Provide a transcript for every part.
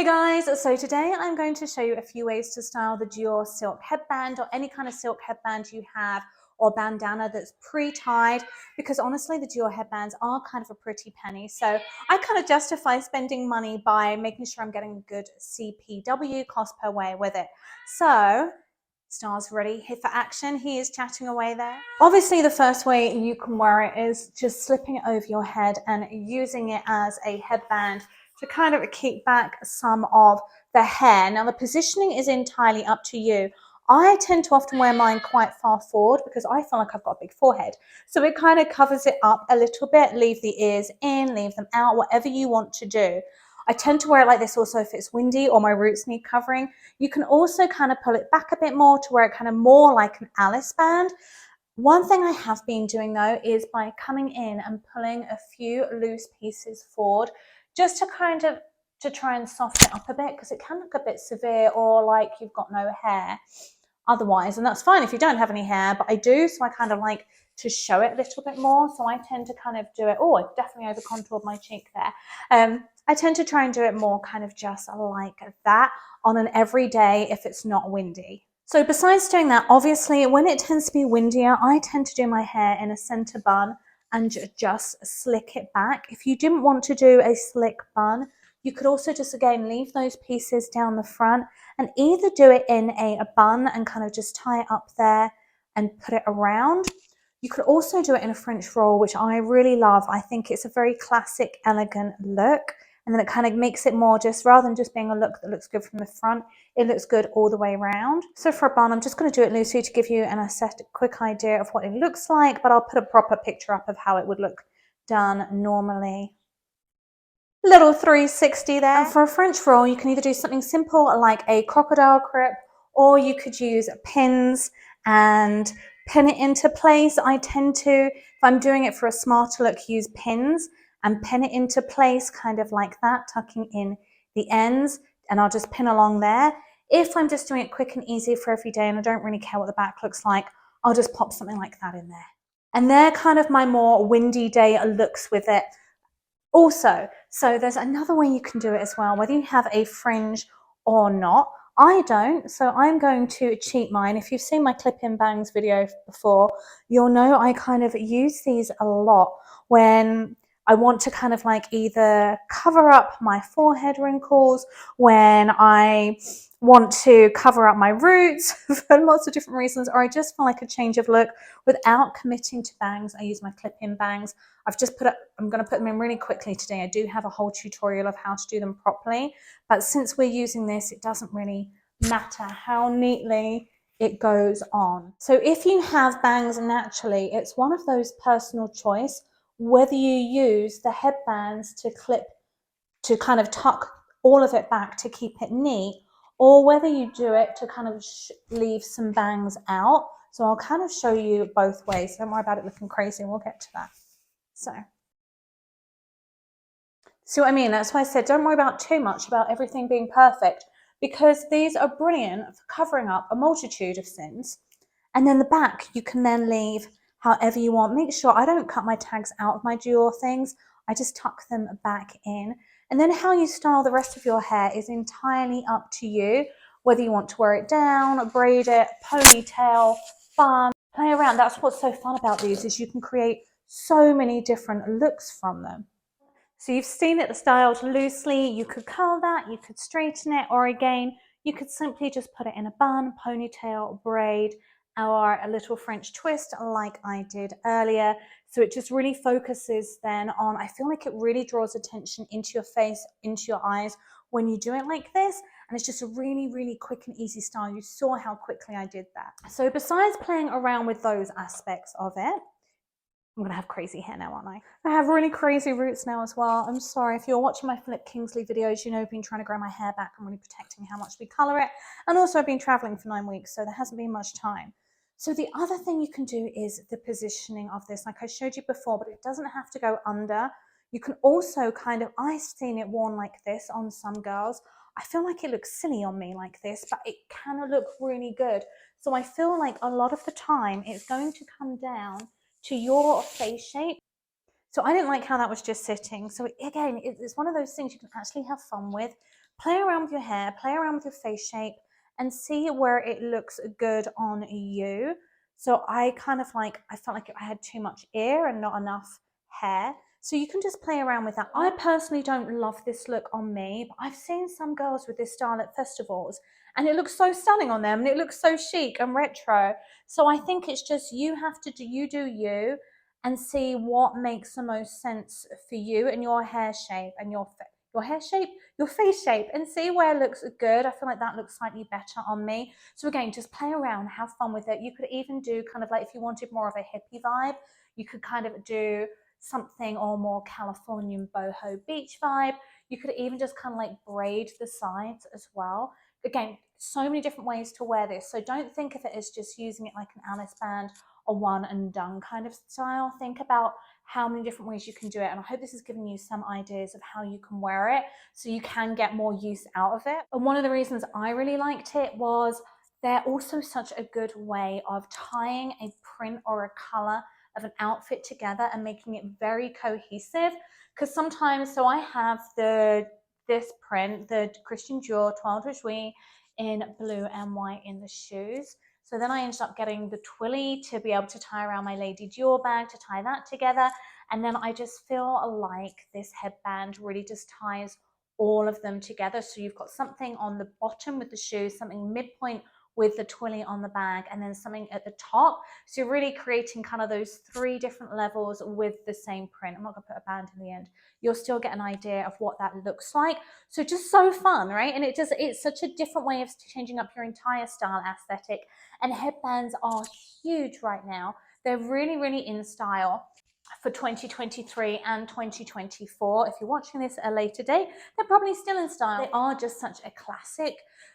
Hey guys, so today I'm going to show you a few ways to style the Dior silk headband or any kind of silk headband you have or bandana that's pre-tied, because honestly the Dior headbands are kind of a pretty penny. So I kind of justify spending money by making sure I'm getting a good CPW, cost per wear, with it. So Star's ready here for action. He is chatting away there. Obviously the first way you can wear it is just slipping it over your head and using it as a headband to kind of keep back some of the hair. Now the positioning is entirely up to you. I tend to often wear mine quite far forward because I feel like I've got a big forehead. So it kind of covers it up a little bit. Leave the ears in, leave them out, whatever you want to do. I tend to wear it like this also if it's windy or my roots need covering. You can also kind of pull it back a bit more to wear it kind of more like an Alice band. One thing I have been doing though is by coming in and pulling a few loose pieces forward just to kind of try and soften it up a bit, because it can look a bit severe or like you've got no hair otherwise, and that's fine if you don't have any hair, but I do, so I kind of like to show it a little bit more. So I tend to kind of do it, oh, I definitely over contoured my cheek there. I tend to try and do it more kind of just like that on an everyday if it's not windy. So besides doing that, obviously when it tends to be windier, I tend to do my hair in a center bun and just slick it back. If you didn't want to do a slick bun, you could also just again leave those pieces down the front and either do it in a bun and kind of just tie it up there and put it around. You could also do it in a French roll, which I really love. I think it's a very classic, elegant look. And then it kind of makes it more just, rather than just being a look that looks good from the front, it looks good all the way around. So for a bun, I'm just going to do it loosely to give you an aesthetic quick idea of what it looks like, but I'll put a proper picture up of how it would look done normally. Little 360 there. And for a French roll, you can either do something simple like a crocodile grip, or you could use pins and pin it into place. I tend to, if I'm doing it for a smarter look, use pins and pin it into place kind of like that, tucking in the ends, and I'll just pin along there. If I'm just doing it quick and easy for every day and I don't really care what the back looks like, I'll just pop something like that in there. And they're kind of my more windy day looks with it. Also, so there's another way you can do it as well, whether you have a fringe or not. I don't, so I'm going to cheat mine. If you've seen my clip-in bangs video before, you'll know I kind of use these a lot when I want to kind of like either cover up my forehead wrinkles, when I want to cover up my roots for lots of different reasons, or I just feel like a change of look without committing to bangs. I use my clip-in bangs. I've just put up, I'm going to put them in really quickly today. I do have a whole tutorial of how to do them properly, but since we're using this, it doesn't really matter how neatly it goes on. So if you have bangs naturally, it's one of those personal choice whether you use the headbands to clip, to kind of tuck all of it back to keep it neat, or whether you do it to kind of leave some bangs out. So I'll kind of show you both ways. Don't worry about it looking crazy. We'll get to that. So, see what I mean? That's why I said don't worry about too much about everything being perfect, because these are brilliant for covering up a multitude of sins. And then the back, you can then leave however you want. Make sure I don't cut my tags out of my Dior things. I just tuck them back in. And then how you style the rest of your hair is entirely up to you, whether you want to wear it down, braid it, ponytail, bun, play around. That's what's so fun about these, is you can create so many different looks from them. So you've seen it styled loosely. You could curl that, you could straighten it, or again, you could simply just put it in a bun, ponytail, braid, or a little French twist like I did earlier. So it just really focuses then on, I feel like it really draws attention into your face, into your eyes when you do it like this. And it's just a really, really quick and easy style. You saw how quickly I did that. So besides playing around with those aspects of it, I'm gonna have crazy hair now, aren't I? I have really crazy roots now as well. I'm sorry, if you're watching my Philip Kingsley videos, you know I've been trying to grow my hair back. I'm really protecting how much we color it. And also I've been traveling for 9 weeks, so there hasn't been much time. So the other thing you can do is the positioning of this, like I showed you before, but it doesn't have to go under. You can also kind of, I've seen it worn like this on some girls. I feel like it looks silly on me like this, but it can look really good. So I feel like a lot of the time it's going to come down to your face shape. So I didn't like how that was just sitting. So again, it's one of those things you can actually have fun with. play around with your hair, play around with your face shape, and see where it looks good on you. So I kind of like, I felt like I had too much ear and not enough hair. So you can just play around with that. I personally don't love this look on me, but I've seen some girls with this style at festivals and it looks so stunning on them and it looks so chic and retro. So I think it's just, you have to do you and see what makes the most sense for you and your hair shape and your hair shape, your face shape, and see where it looks good. I feel like that looks slightly better on me. So again, just play around, have fun with it. You could even do kind of like, if you wanted more of a hippie vibe, you could kind of do something or more Californian boho beach vibe. You could even just kind of like braid the sides as well. Again, so many different ways to wear this. So don't think of it as just using it like an Alice band or one and done kind of style. Think about how many different ways you can do it. And I hope this has given you some ideas of how you can wear it so you can get more use out of it. And one of the reasons I really liked it was they're also such a good way of tying a print or a color of an outfit together and making it very cohesive. Because sometimes, so I have this print, the Christian Dior Toile De Jouy in blue and white in the shoes. So then I ended up getting the twilly to be able to tie around my Lady Dior bag to tie that together. And then I just feel like this headband really just ties all of them together. So you've got something on the bottom with the shoes, something midpoint with the twilly on the bag, and then something at the top. So you're really creating kind of those three different levels with the same print. I'm not gonna put a band in the end. You'll still get an idea of what that looks like. So just so fun, right? And it's such a different way of changing up your entire style aesthetic. And headbands are huge right now. They're really, really in style for 2023 and 2024. If you're watching this at a later date, they're probably still in style. They are just such a classic.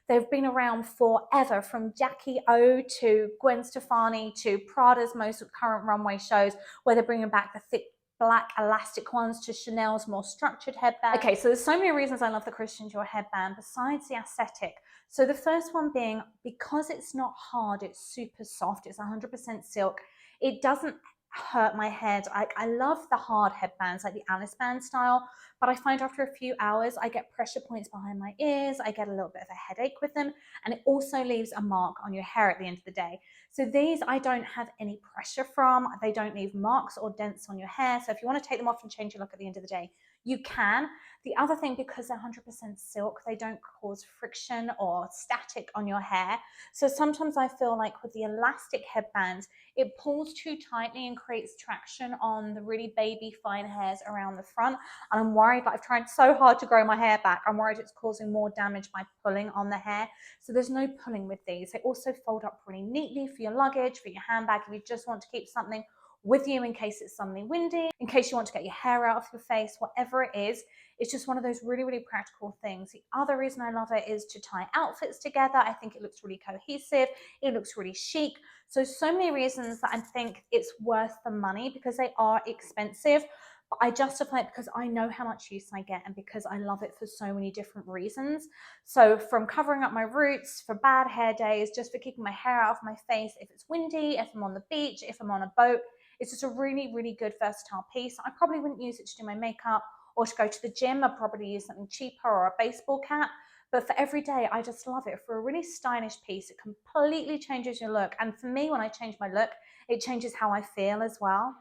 They've been around forever, from Jackie O to Gwen Stefani to Prada's most current runway shows, where they're bringing back the thick black elastic ones, to Chanel's more structured headband. Okay, so there's so many reasons I love the Christian Dior headband besides the aesthetic. So the first one being, because it's not hard, it's super soft, it's 100% silk, it doesn't hurt my head. I love the hard headbands, like the Alice band style, but I find after a few hours I get pressure points behind my ears, I get a little bit of a headache with them, and it also leaves a mark on your hair at the end of the day. So these I don't have any pressure from, they don't leave marks or dents on your hair. So if you want to take them off and change your look at the end of the day, you can. The other thing, because they're 100% silk, they don't cause friction or static on your hair. So sometimes I feel like with the elastic headbands, it pulls too tightly and creates traction on the really baby fine hairs around the front. And I'm worried, like I've tried so hard to grow my hair back, I'm worried it's causing more damage by pulling on the hair. So there's no pulling with these. They also fold up really neatly for your luggage, for your handbag, if you just want to keep something with you in case it's suddenly windy, in case you want to get your hair out of your face, whatever it is. It's just one of those really, really practical things. The other reason I love it is to tie outfits together. I think it looks really cohesive. It looks really chic. So many reasons that I think it's worth the money, because they are expensive. But I justify it because I know how much use I get and because I love it for so many different reasons. So from covering up my roots, for bad hair days, just for keeping my hair out of my face, if it's windy, if I'm on the beach, if I'm on a boat, it's just a really, really good versatile piece. I probably wouldn't use it to do my makeup or to go to the gym. I'd probably use something cheaper or a baseball cap. But for every day, I just love it. For a really stylish piece, it completely changes your look. And for me, when I change my look, it changes how I feel as well.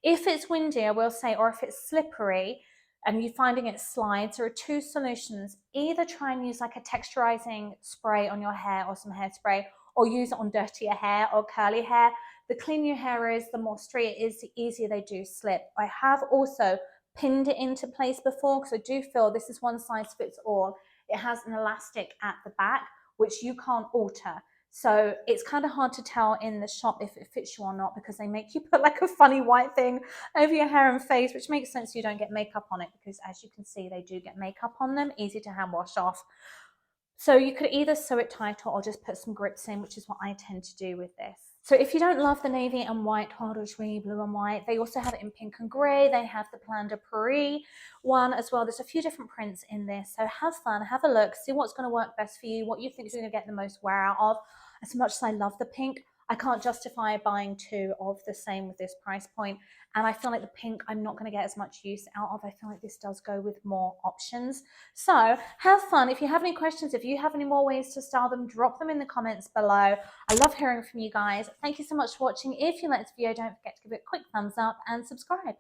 If it's windy, I will say, or if it's slippery and you're finding it slides, there are two solutions. Either try and use like a texturizing spray on your hair or some hairspray, or use it on dirtier hair or curly hair. The cleaner your hair is, the more straight it is, the easier they do slip. I have also pinned it into place before, because I do feel this is one size fits all. It has an elastic at the back, which you can't alter. So it's kind of hard to tell in the shop if it fits you or not, because they make you put like a funny white thing over your hair and face, which makes sense you don't get makeup on it, because as you can see, they do get makeup on them, easy to hand wash off. So you could either sew it tighter or just put some grips in, which is what I tend to do with this. So if you don't love the navy and white, Toile De Jouy, blue and white, they also have it in pink and grey. They have the Plan de Paris one as well. There's a few different prints in this. So have fun, have a look, see what's going to work best for you, what you think is going to get the most wear out of. As much as I love the pink, I can't justify buying two of the same with this price point. And I feel like the pink, I'm not going to get as much use out of. I feel like this does go with more options. So have fun. If you have any questions, if you have any more ways to style them, drop them in the comments below. I love hearing from you guys. Thank you so much for watching. If you liked this video, don't forget to give it a quick thumbs up and subscribe.